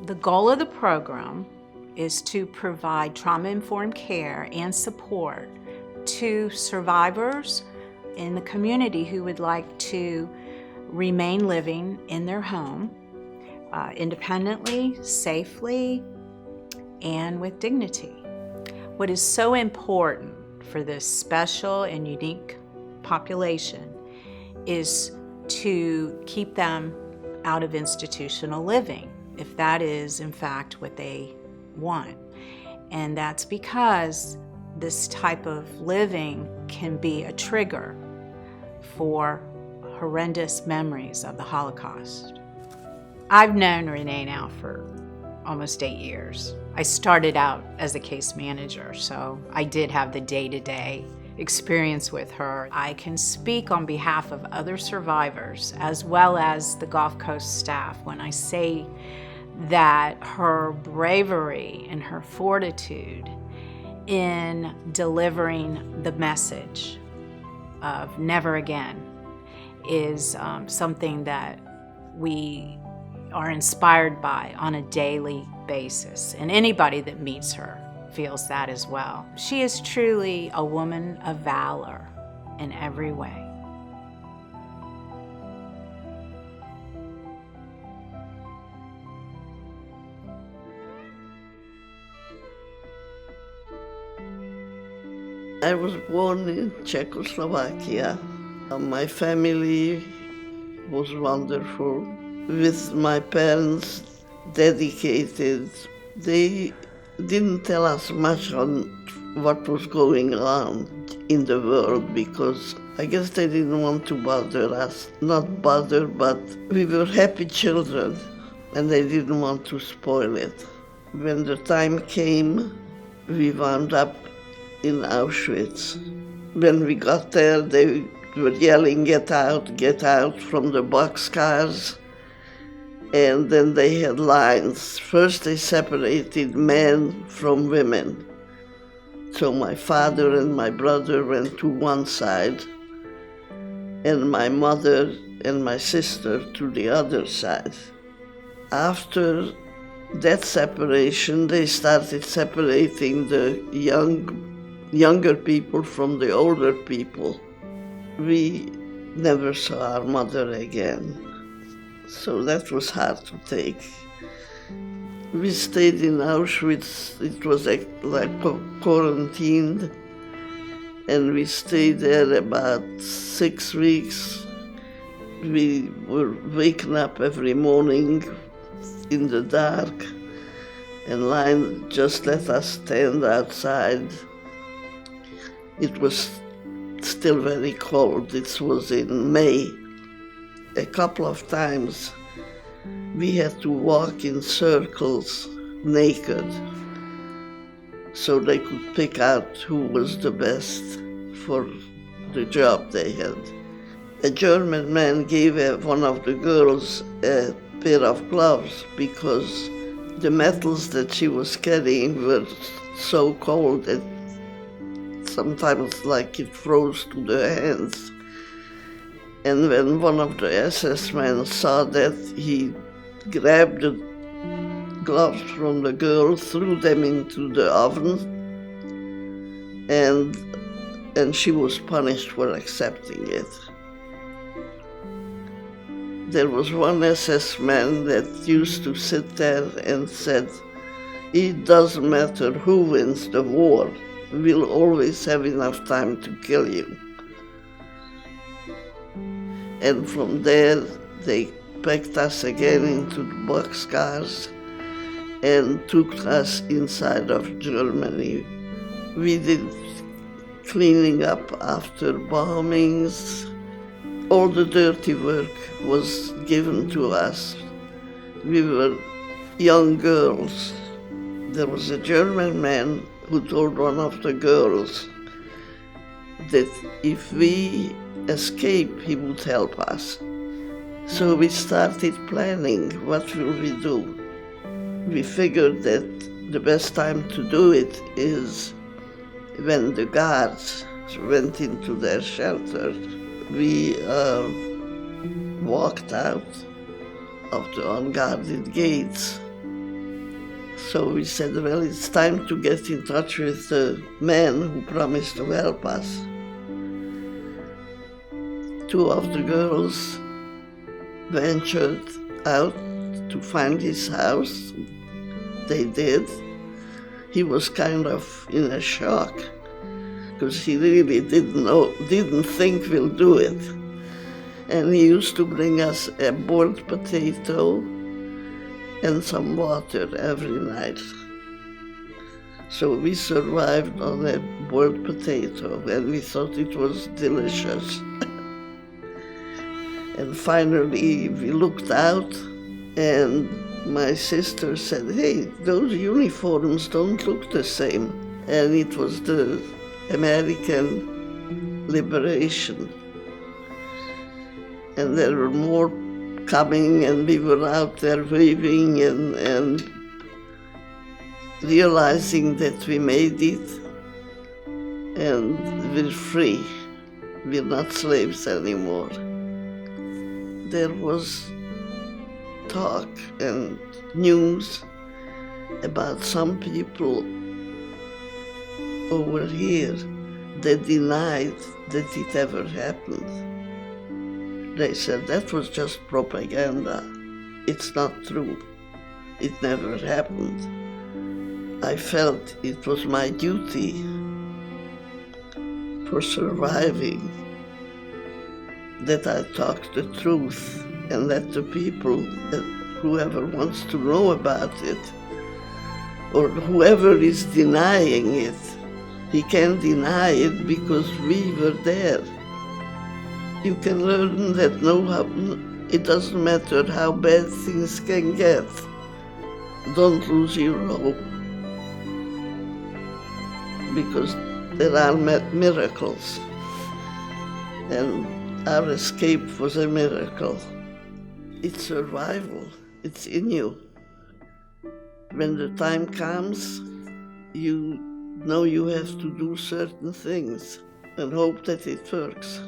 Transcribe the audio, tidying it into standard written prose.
The goal of the program is to provide trauma-informed care and support to survivors in the community who would like to remain living in their home independently, safely, and with dignity. What is so important for this special and unique population is to keep them out of institutional living, if that is in fact what they want. And that's because this type of living can be a trigger for horrendous memories of the Holocaust. I've known Rene now for almost 8 years. I started out as a case manager, so I did have the day-to-day experience with her. I can speak on behalf of other survivors as well as the Gulf Coast staff when I say that her bravery and her fortitude in delivering the message of never again is something that we are inspired by on a daily basis, and anybody that meets her feels that as well. She is truly a woman of valor in every way. I was born in Czechoslovakia. My family was wonderful, with my parents dedicated. They didn't tell us much on what was going on in the world because I guess they didn't want to bother us. Not bother, but we were happy children and they didn't want to spoil it. When the time came, we wound up in Auschwitz. When we got there, they were yelling, get out from the boxcars. And then they had lines. First they separated men from women. So my father and my brother went to one side, and my mother and my sister to the other side. After that separation, they started separating the younger people from the older people. We never saw our mother again. So that was hard to take. We stayed in Auschwitz. It was like quarantined, and we stayed there about 6 weeks. We were waking up every morning in the dark, and line just let us stand outside. It was still very cold. It was in May. A couple of times we had to walk in circles naked so they could pick out who was the best for the job they had. A German man gave one of the girls a pair of gloves because the metals that she was carrying were so cold that sometimes like it froze to the hands. And when one of the SS men saw that, he grabbed the gloves from the girl, threw them into the oven, and she was punished for accepting it. There was one SS man that used to sit there and said, it doesn't matter who wins the war, we'll always have enough time to kill you. And from there, they packed us again into the boxcars and took us inside of Germany. We did cleaning up after bombings. All the dirty work was given to us. We were young girls. There was a German man who told one of the girls that if we escape, he would help us. So we started planning, what will we do? We figured that the best time to do it is when the guards went into their shelter. We walked out of the unguarded gates So we said, well, it's time to get in touch with the man who promised to help us. Two of the girls ventured out to find his house. They did. He was kind of in a shock because he really didn't think we'll do it. And he used to bring us a boiled potato and some water every night. So we survived on a boiled potato, and we thought it was delicious. And finally we looked out, and my sister said, hey, those uniforms don't look the same. And it was the American liberation. And there were more coming, and we were out there waving and realizing that we made it, and we're free. We're not slaves anymore. There was talk and news about some people over here that denied that it ever happened. They said that was just propaganda. It's not true. It never happened. I felt it was my duty for surviving that I talked the truth, and that the people, whoever wants to know about it, or whoever is denying it, he can't deny it because we were there. You can learn that it doesn't matter how bad things can get. Don't lose your hope, because there are miracles, and our escape was a miracle. It's survival. It's in you. When the time comes, you know you have to do certain things and hope that it works.